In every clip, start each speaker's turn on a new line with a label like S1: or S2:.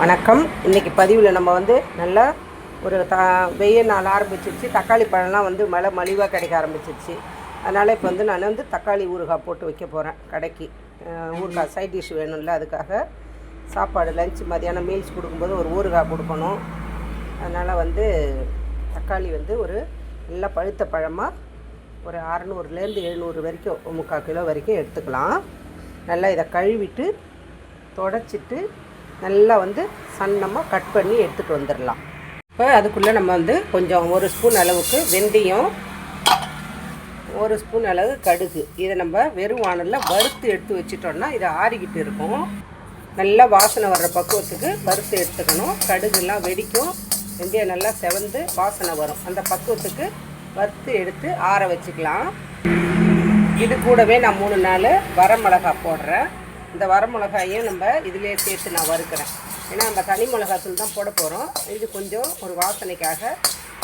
S1: வணக்கம். இன்றைக்கி பதிவில் நம்ம வந்து நல்லா ஒரு வெயில் நாள் ஆரம்பிச்சிருச்சு. தக்காளி பழம்லாம் வந்து மழை மலிவாக கிடைக்க ஆரம்பிச்சிருச்சு. அதனால் இப்போ வந்து நான் வந்து தக்காளி ஊறுகாய் போட்டு வைக்க போகிறேன். கடைக்கு ஊறுகாய் சைட் டிஷ் வேணும்ல, அதுக்காக சாப்பாடு லஞ்ச் மதியானம் மீல்ஸ் கொடுக்கும்போது ஒரு ஊறுகாய் கொடுக்கணும். அதனால் வந்து தக்காளி வந்து ஒரு நல்லா பழுத்த பழமாக ஒரு 600லேருந்து 700 வரைக்கும் 3/4 கிலோ வரைக்கும் எடுத்துக்கலாம். நல்லா இதை கழுவிட்டு தொடச்சிட்டு நல்லா வந்து சன்னமாக கட் பண்ணி எடுத்துகிட்டு வந்துடலாம். இப்போ அதுக்குள்ளே நம்ம வந்து கொஞ்சம் 1 ஸ்பூன் அளவுக்கு வெந்தயம், 1 ஸ்பூன் அளவு கடுகு, இதை நம்ம வெறும் வானலில் வறுத்து எடுத்து வச்சிட்டோம்னா இதை ஆறிக்கிட்டு இருக்கும். நல்லா வாசனை வர்ற பக்குவத்துக்கு வறுத்து எடுத்துக்கணும். கடுகுலாம் வெடிக்கும், வெந்தயம் நல்லா செவந்து வாசனை வரும். அந்த பக்குவத்துக்கு வறுத்து எடுத்து ஆற வச்சுக்கலாம். இது கூடவே நான் 3-4 வரமிளகாய் போடுறேன். இந்த வரமிளகாயும் நம்ம இதிலே சேர்த்து நான் வறுக்கிறேன். ஏன்னா நம்ம தனி மிளகாத்தூள் தான் போட போகிறோம். இது கொஞ்சம் ஒரு வாசனைக்காக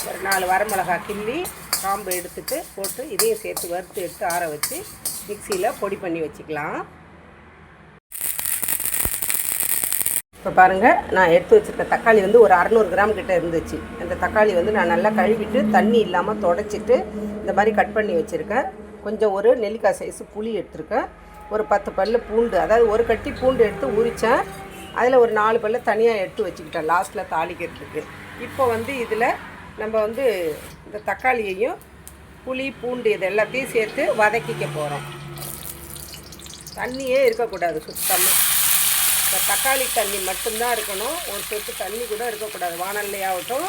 S1: ஒரு 4 வரமிளகாய் கிள்ளி காம்பு எடுத்துட்டு போட்டு இதையும் சேர்த்து வறுத்து எடுத்து ஆற வச்சு மிக்சியில் பொடி பண்ணி வச்சுக்கலாம். இப்போ பாருங்கள், நான் எடுத்து வச்சுருக்க தக்காளி வந்து ஒரு 600 கிராம் கிட்ட இருந்துச்சு. அந்த தக்காளி வந்து நான் நல்லா கழுவிட்டு தண்ணி இல்லாமல் தொடச்சிட்டு இந்த மாதிரி கட் பண்ணி வச்சுருக்கேன். கொஞ்சம் ஒரு நெல்லிக்காய் சைஸு புளி எடுத்துருக்கேன். ஒரு 10 பல்லு பூண்டு, அதாவது ஒரு கட்டி பூண்டு எடுத்து உரித்தேன். அதில் ஒரு 4 பல்லு தனியாக எடுத்து வச்சுக்கிட்டேன் லாஸ்ட்டில் தாளிக்கிறதுக்கு. இப்போ வந்து இதில் நம்ம வந்து இந்த தக்காளியையும் புளி பூண்டு இது எல்லாத்தையும் சேர்த்து வதக்கிக்க போகிறோம். தண்ணியே இருக்கக்கூடாது, சுத்தமாக இந்த தக்காளி தண்ணி மட்டும்தான் இருக்கணும். ஒரு சொட்டு தண்ணி கூட இருக்கக்கூடாது. வானல்லையாகட்டும்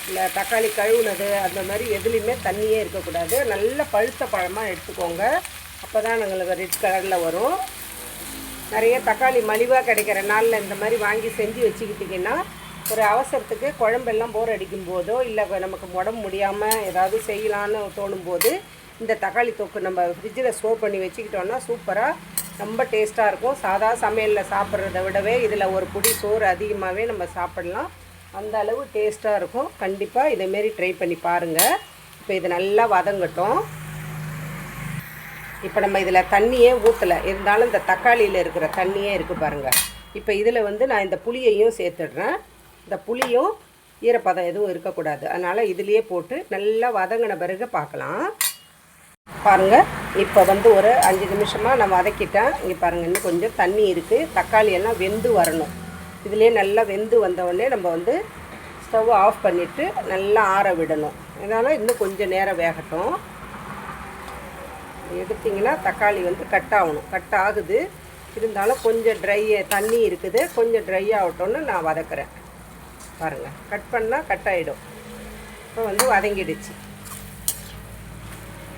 S1: இல்லை தக்காளி கழுவுனது அந்த மாதிரி எதுலேயுமே தண்ணியே இருக்கக்கூடாது. நல்ல பழுத்த பழமாக எடுத்துக்கோங்க, அப்போ தான் எங்களுக்கு ரெட் கலரில் வரும். நிறைய தக்காளி மலிவாக கிடைக்கிற நாளில் இந்த மாதிரி வாங்கி செஞ்சு வச்சுக்கிட்டிங்கன்னா ஒரு அவசரத்துக்கு குழம்பெல்லாம் போர் அடிக்கும் போதோ இல்லை நமக்கு உடம்பு முடியாமல் ஏதாவது செய்யலான்னு தோணும் போது இந்த தக்காளி தொக்கு நம்ம ஃப்ரிட்ஜில் ஸ்டோர் பண்ணி வச்சுக்கிட்டோன்னா சூப்பராக ரொம்ப டேஸ்ட்டாக இருக்கும். சாதா சமையலில் சாப்பிட்றத விடவே இதில் ஒரு புடி சோறு அதிகமாகவே நம்ம சாப்பிடலாம். அந்த அளவு டேஸ்ட்டாக இருக்கும். கண்டிப்பாக இதேமாரி ட்ரை பண்ணி பாருங்கள். இப்போ இது நல்லா வதங்கட்டும். இப்போ நம்ம இதில் தண்ணியே ஊற்றலை, இருந்தாலும் இந்த தக்காளியில் இருக்கிற தண்ணியே இருக்குது பாருங்கள். இப்போ இதில் வந்து நான் இந்த புளியையும் சேர்த்துடுறேன். இந்த புளியும் ஈரப்பதம் எதுவும் இருக்கக்கூடாது, அதனால் இதிலையே போட்டு நல்லா வதங்கின பிறகு பார்க்கலாம். பாருங்கள், இப்போ வந்து ஒரு 5 நிமிஷமாக நான் வதக்கிட்டேன். இங்கே பாருங்கள், இன்னும் கொஞ்சம் தண்ணி இருக்குது. தக்காளி எல்லாம் வெந்து வரணும். இதிலே நல்லா வெந்து வந்தவுடனே நம்ம வந்து ஸ்டவ் ஆஃப் பண்ணிவிட்டு நல்லா ஆற விடணும். அதனால் இன்னும் கொஞ்சம் நேரம் வேகட்டும். எடுத்திங்கன்னா தக்காளி வந்து கட் ஆகணும், கட் ஆகுது. இருந்தாலும் கொஞ்சம் தண்ணி இருக்குது, கொஞ்சம் ட்ரை ஆகட்டும்னு நான் வதக்குறேன். பாருங்கள், கட் பண்ணால் கட் ஆகிடும். இப்போ வந்து வதங்கிடுச்சு.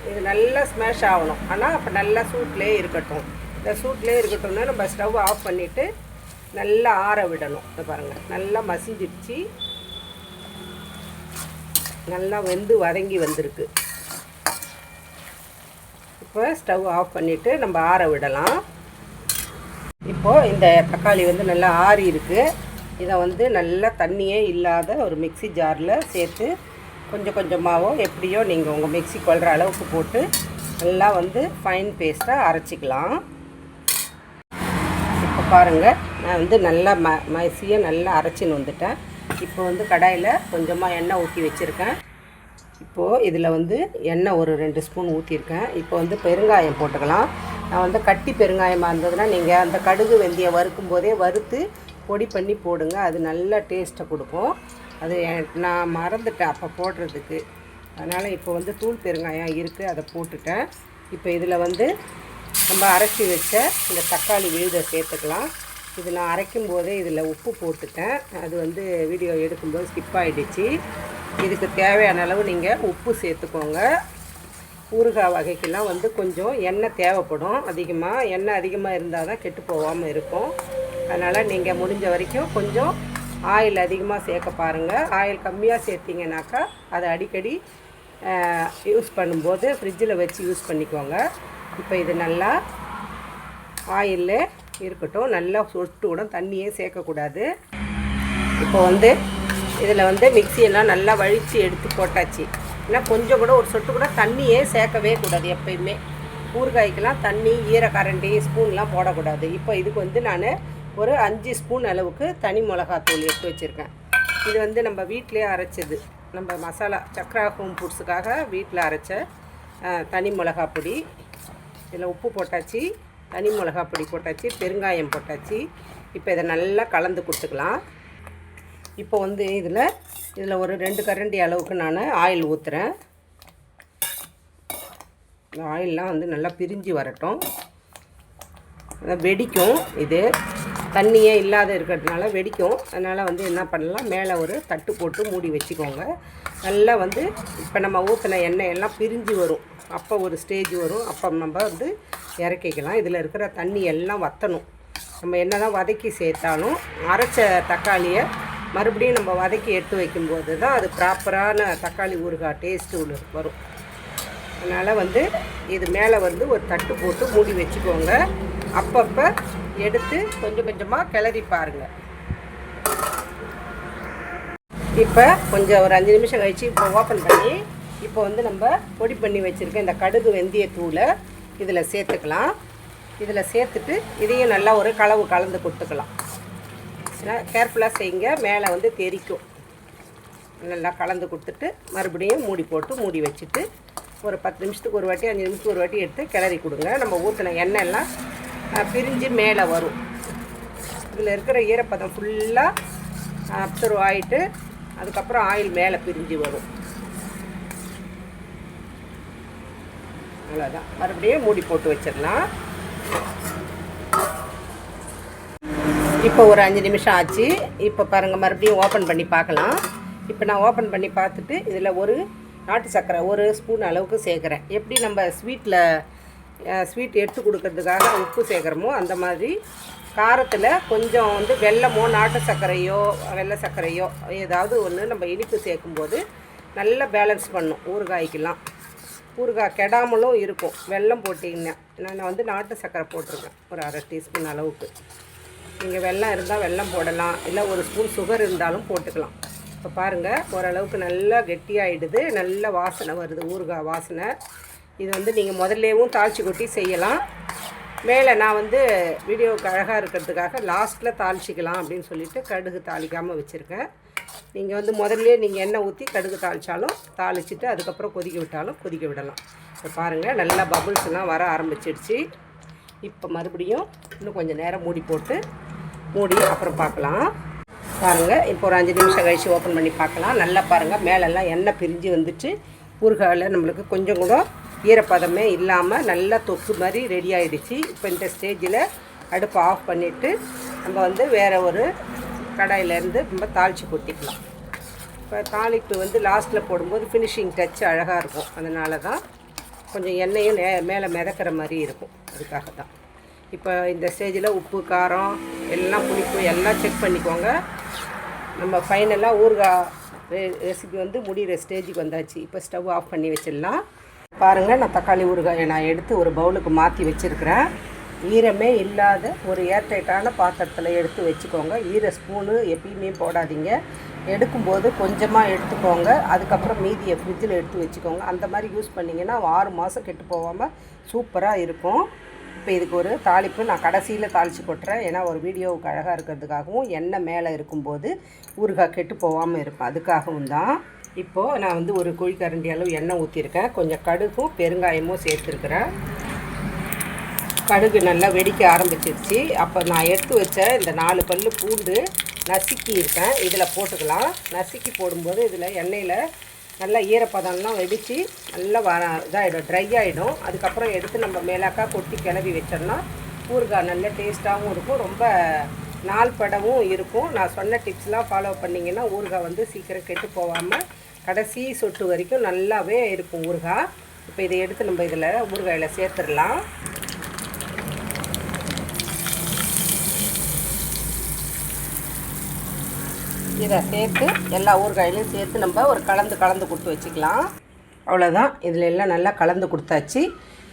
S1: இது நல்லா ஸ்மேஷ் ஆகணும், ஆனால் அப்போ நல்லா சூட்லேயே இருக்கட்டும். இந்த சூட்லேயே இருக்கட்டும்னா நம்ம ஸ்டவ் ஆஃப் பண்ணிவிட்டு நல்லா ஆற விடணும். இது பாருங்கள், நல்லா மசிஞ்சிடுச்சு, நல்லா வெந்து வதங்கி வந்திருக்கு. இப்போ ஸ்டவ் ஆஃப் பண்ணிவிட்டு நம்ம ஆற விடலாம். இப்போது இந்த தக்காளி வந்து நல்லா ஆறி இருக்குது. இதை வந்து நல்லா தண்ணியே இல்லாத ஒரு மிக்ஸி ஜாரில் சேர்த்து கொஞ்சம் கொஞ்சமாகவோ எப்படியோ நீங்கள் உங்கள் மிக்ஸி கொள்கிற அளவுக்கு போட்டு நல்லா வந்து ஃபைன் பேஸ்ட்டாக அரைச்சிக்கலாம். இப்போ பாருங்கள், நான் வந்து நல்லா மைசியாக நல்லா அரைச்சின்னு வந்துட்டேன். இப்போ வந்து கடாயில் கொஞ்சமாக எண்ணெய் ஊற்றி வச்சுருக்கேன். இப்போது இதில் வந்து எண்ணெய் ஒரு 2 ஸ்பூன் ஊற்றிருக்கேன். இப்போ வந்து பெருங்காயம் போட்டுக்கலாம். நான் வந்து கட்டி பெருங்காயமாக இருந்ததுன்னா நீங்கள் அந்த கடுகு வெந்தயம் வறுக்கும் போதே வறுத்து பொடி பண்ணி போடுங்க, அது நல்ல டேஸ்ட்டை கொடுக்கும். அது நான் மறந்துட்டேன் அப்போ போடுறதுக்கு, அதனால் இப்போ வந்து தூள் பெருங்காயம் இருக்குது, அதை போட்டுட்டேன். இப்போ இதில் வந்து நம்ம அரைச்சி வச்ச இந்த தக்காளி விழுதை சேர்த்துக்கலாம். இது நான் அரைக்கும் போதே இதில் உப்பு போட்டுட்டேன். அது வந்து வீடியோ எடுக்கும்போது ஸ்கிப் ஆகிடுச்சு. இதுக்கு தேவையான அளவு நீங்கள் உப்பு சேர்த்துக்கோங்க. ஊறுகாய் வகைக்கெல்லாம் வந்து கொஞ்சம் எண்ணெய் தேவைப்படும் அதிகமாக. எண்ணெய் அதிகமாக இருந்தால் தான் கெட்டு போகாமல் இருக்கும். அதனால் நீங்கள் முடிஞ்ச வரைக்கும் கொஞ்சம் ஆயில் அதிகமாக சேர்க்க பாருங்கள். ஆயில் கம்மியாக சேர்த்திங்கனாக்கா அதை அடிக்கடி யூஸ் பண்ணும்போது ஃப்ரிட்ஜில் வச்சு யூஸ் பண்ணிக்கோங்க. இப்போ இது நல்லா ஆயிலில் இருக்கட்டும். நல்லா சொட்டு கூட தண்ணியே சேர்க்கக்கூடாது. இப்போ வந்து இதில் வந்து மிக்சியெல்லாம் நல்லா வழித்து எடுத்து போட்டாச்சு. ஏன்னா கொஞ்சம் கூட ஒரு சொட்டு கூட தண்ணியே சேர்க்கவே கூடாது. எப்பயுமே ஊறுகாய்க்கெல்லாம் தண்ணி ஈரக்கரண்டி ஸ்பூன்லாம் போடக்கூடாது. இப்போ இதுக்கு வந்து நான் ஒரு 5 ஸ்பூன் அளவுக்கு தனி மிளகாத்தூள் எடுத்து வச்சுருக்கேன். இது வந்து நம்ம வீட்டிலே அரைச்சது, நம்ம மசாலா சக்ரா ஹோம் ஃபுட்ஸுக்காக வீட்டில் அரைச்ச தனி மிளகா பொடி. இதில் உப்பு போட்டாச்சு, தனி மிளகா பொடி போட்டாச்சு, பெருங்காயம் போட்டாச்சு. இப்போ இதை நல்லா கலந்து கொடுத்துக்கலாம். இப்போ வந்து இதில் ஒரு 2 கரண்டி அளவுக்கு நான் ஆயில் ஊற்றுறேன். இந்த ஆயிலெலாம் வந்து நல்லா பிரிஞ்சு வரட்டும். அதை வெடிக்கும், இது தண்ணியே இல்லாத இருக்கிறதுனால வெடிக்கும். அதனால் வந்து என்ன பண்ணலாம், மேலே ஒரு தட்டு போட்டு மூடி வச்சுக்கோங்க. நல்லா வந்து இப்போ நம்ம ஊற்றின எண்ணெய் எல்லாம் பிரிஞ்சு வரும். அப்போ ஒரு ஸ்டேஜ் வரும், அப்போ நம்ம வந்து இறக்கிக்கலாம். இதில் இருக்கிற தண்ணி எல்லாம் வற்றணும். நம்ம என்ன தான் வதக்கி சேர்த்தாலும் அரைச்ச தக்காளியை மறுபடியும் நம்ம வதக்கி எடுத்து வைக்கும்போது தான் அது ப்ராப்பரான தக்காளி ஊறுகாய் டேஸ்ட்டு வரும். அதனால் வந்து இது மேலே வந்து ஒரு தட்டு போட்டு மூடி வச்சுக்கோங்க. அப்பப்போ எடுத்து கொஞ்சம் கொஞ்சமாக கிளறி பாருங்கள். இப்போ கொஞ்சம் ஒரு 5 நிமிஷம் கழித்து இப்போ ஓப்பன் பண்ணி இப்போ வந்து நம்ம பொடி பண்ணி வச்சுருக்க இந்த கடுகு வெந்தயத்தூளை இதில் சேர்த்துக்கலாம். இதில் சேர்த்துட்டு இதையும் நல்லா ஒரு கலந்து கொடுத்துக்கலாம். கேர்ஃபுல்லாக செய்யுங்க, மேலே வந்து தெரிக்கும். நல்லா கலந்து கொடுத்துட்டு மறுபடியும் மூடி போட்டு மூடி வச்சுட்டு ஒரு 10 நிமிஷத்துக்கு ஒரு வாட்டி 5 நிமிஷத்துக்கு ஒரு வாட்டி எடுத்து கிளறி கொடுங்க. நம்ம ஊற்றின எண்ணெய்லாம் பிரிஞ்சு மேலே வரும். இதில் இருக்கிற ஈரப்பதம் ஃபுல்லாக அப்சர்வ் ஆகிட்டு அதுக்கப்புறம் ஆயில் மேலே பிரிஞ்சு வரும். அவ்வளோதான், மறுபடியும் மூடி போட்டு வச்சிடலாம். இப்போ ஒரு 5 நிமிஷம் ஆச்சு. இப்போ பாருங்கள், மறுபடியும் ஓப்பன் பண்ணி பார்க்கலாம். இப்போ நான் ஓப்பன் பண்ணி பார்த்துட்டு இதில் ஒரு நாட்டு சர்க்கரை 1 ஸ்பூன் அளவுக்கு சேர்க்குறேன். எப்படி நம்ம ஸ்வீட் எடுத்து கொடுக்கறதுக்காக உப்பு சேர்க்குறோமோ அந்த மாதிரி காரத்தில் கொஞ்சம் வந்து வெல்லமோ நாட்டு சர்க்கரையோ வெள்ளை சர்க்கரையோ ஏதாவது ஒன்று நம்ம இனிப்பு சேர்க்கும்போது நல்லா பேலன்ஸ் பண்ணும். ஊறுகாய்க்கெல்லாம் ஊறுகாய் கெடாமலும் இருக்கும். வெல்லம் போட்டிங்கன்னா நான் வந்து நாட்டு சர்க்கரை போட்டிருக்கேன் ஒரு 1/2 டீஸ்பூன் அளவுக்கு. நீங்கள் வெல்லம் இருந்தால் வெல்லம் போடலாம், இல்லை 1 ஸ்பூன் சுகர் இருந்தாலும் போட்டுக்கலாம். இப்போ பாருங்கள், ஓரளவுக்கு நல்லா கெட்டியாகிடுது, நல்ல வாசனை வருது, ஊறுகாய் வாசனை. இது வந்து நீங்கள் முதல்லேயும் தாளித்து கொட்டி செய்யலாம். மேலே நான் வந்து வீடியோவுக்கு அழகாக இருக்கிறதுக்காக லாஸ்ட்டில் தாளிச்சிக்கலாம் அப்படின்னு சொல்லிவிட்டு கடுகு தாளிக்காமல் வச்சுருக்கேன். நீங்கள் வந்து முதல்ல நீங்கள் எண்ணெய் ஊற்றி கடுகு தாளித்தாலும் தாளிச்சிட்டு அதுக்கப்புறம் கொதிக்க விட்டாலும் கொதிக்க விடலாம். இப்போ பாருங்கள், நல்லா பபுள்ஸ்லாம் வர ஆரம்பிச்சிடுச்சு. இப்போ மறுபடியும் இன்னும் கொஞ்சம் நேரம் மூடி போட்டு அப்புறம் பார்க்கலாம். பாருங்கள், இப்போ ஒரு 5 நிமிஷம் கழித்து ஓப்பன் பண்ணி பார்க்கலாம். நல்லா பாருங்கள், மேலெல்லாம் எண்ணெய் பிரிஞ்சு வந்துட்டு ஊறுகாயில் நம்மளுக்கு கொஞ்சம் கூட ஈரப்பதமே இல்லாமல் நல்லா தொக்கு மாதிரி ரெடி ஆகிடுச்சு. இப்போ இந்த ஸ்டேஜில் அடுப்பை ஆஃப் பண்ணிவிட்டு நம்ம வந்து வேறு ஒரு கடாயிலேருந்து நம்ம தாளித்து கொட்டிக்கலாம். இப்போ தாளிப்பு வந்து லாஸ்ட்டில் போடும்போது ஃபினிஷிங் டச் அழகாக இருக்கும். அதனால தான் கொஞ்சம் எண்ணெயும் மேலே மிதக்கிற மாதிரி இருக்கும், அதுக்காக தான். இப்போ இந்த ஸ்டேஜில் உப்பு காரம் எல்லாம் புளிப்பு எல்லாம் செக் பண்ணிக்கோங்க. நம்ம ஃபைனலாக ஊறுகாய் ரெசிபி வந்து முடிகிற ஸ்டேஜுக்கு வந்தாச்சு. இப்போ ஸ்டவ் ஆஃப் பண்ணி வச்சிடலாம். பாருங்கள், நான் தக்காளி ஊறுகாயை நான் எடுத்து ஒரு பவுலுக்கு மாற்றி வச்சுருக்கிறேன். ஈரமே இல்லாத ஒரு ஏர்டைட்டான பாத்திரத்தில் எடுத்து வச்சுக்கோங்க. ஸ்பூனு எப்பயுமே போடாதீங்க. எடுக்கும்போது கொஞ்சமாக எடுத்துக்கோங்க. அதுக்கப்புறம் மீதியை ஃப்ரிட்ஜில் எடுத்து வச்சுக்கோங்க. அந்த மாதிரி யூஸ் பண்ணிங்கன்னா 6 மாதம் கெட்டு போகாமல் சூப்பராக இருக்கும். இப்போ இதுக்கு ஒரு தாளிப்பு நான் கடைசியில் தாளித்து கொட்டுறேன். ஏன்னா ஒரு வீடியோவுக்கு அழகாக இருக்கிறதுக்காகவும் எண்ணெய் மேலே இருக்கும்போது ஊறுகாய் கெட்டு போகாமல் இருக்கும், அதுக்காகவும் தான். இப்போது நான் வந்து ஒரு குழிக்கரண்டி அளவு எண்ணெய் ஊற்றிருக்கேன். கொஞ்சம் கடுகும் பெருங்காயமும் சேர்த்துருக்குறேன். கடுகு நல்லா வெடிக்க ஆரம்பிச்சிருச்சு. அப்போ நான் எடுத்து வச்ச இந்த 4 பல்லு பூண்டு நசுக்கி இருக்கேன், இதில் போட்டுக்கலாம். நசுக்கி போடும்போது இதில் எண்ணெயில் நல்லா ஈரப்பதம்லாம் வெடித்து நல்லா இதாகிடும், ட்ரை ஆகிடும். அதுக்கப்புறம் எடுத்து நம்ம மேலாக்கா கொட்டி கிளறி வச்சோம்னா ஊறுகாய் நல்ல டேஸ்ட்டாகவும் இருக்கும், ரொம்ப நாள் படவும் இருக்கும். நான் சொன்ன டிப்ஸ்லாம் ஃபாலோ பண்ணிங்கன்னா ஊறுகாய் வந்து சீக்கிரம் கெட்டு போகாமல் கடைசி சொட்டு வரைக்கும் நல்லாவே இருக்கும் ஊறுகாய். இப்போ இதை எடுத்து நம்ம இதில் ஊறுகாயில் சேர்த்துடலாம். இதை சேர்த்து எல்லா ஊறுகாயிலையும் சேர்த்து நம்ம ஒரு கலந்து கொடுத்து வச்சுக்கலாம். அவ்வளோதான், இதில் எல்லாம் நல்லா கலந்து கொடுத்தாச்சு.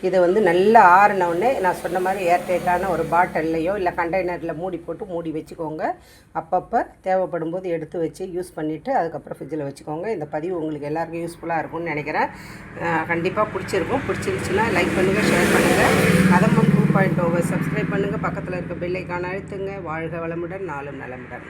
S1: இதை வந்து நல்லா ஆறினவுடனே நான் சொன்ன மாதிரி ஏர்டைட்டான ஒரு பாட்டில்லையோ இல்லை கண்டெய்னரில் மூடி வச்சுக்கோங்க. அப்பப்போ தேவைப்படும் போது எடுத்து வச்சு யூஸ் பண்ணிவிட்டு அதுக்கப்புறம் ஃப்ரிட்ஜில் வச்சுக்கோங்க. இந்த பதிவு உங்களுக்கு எல்லாருக்கும் யூஸ்ஃபுல்லாக இருக்கும்னு நினைக்கிறேன். கண்டிப்பாக பிடிச்சிருக்கும். பிடிச்சிருச்சுன்னா லைக் பண்ணுங்கள், ஷேர் பண்ணுங்கள். அதை பாயிண்ட் ஓவர் சப்ஸ்கிரைப் பண்ணுங்கள், பக்கத்தில் இருக்க பெல் ஐக்கானை அழுத்துங்க. வாழ்க வளமுடன், நாளும் நலமுடன்.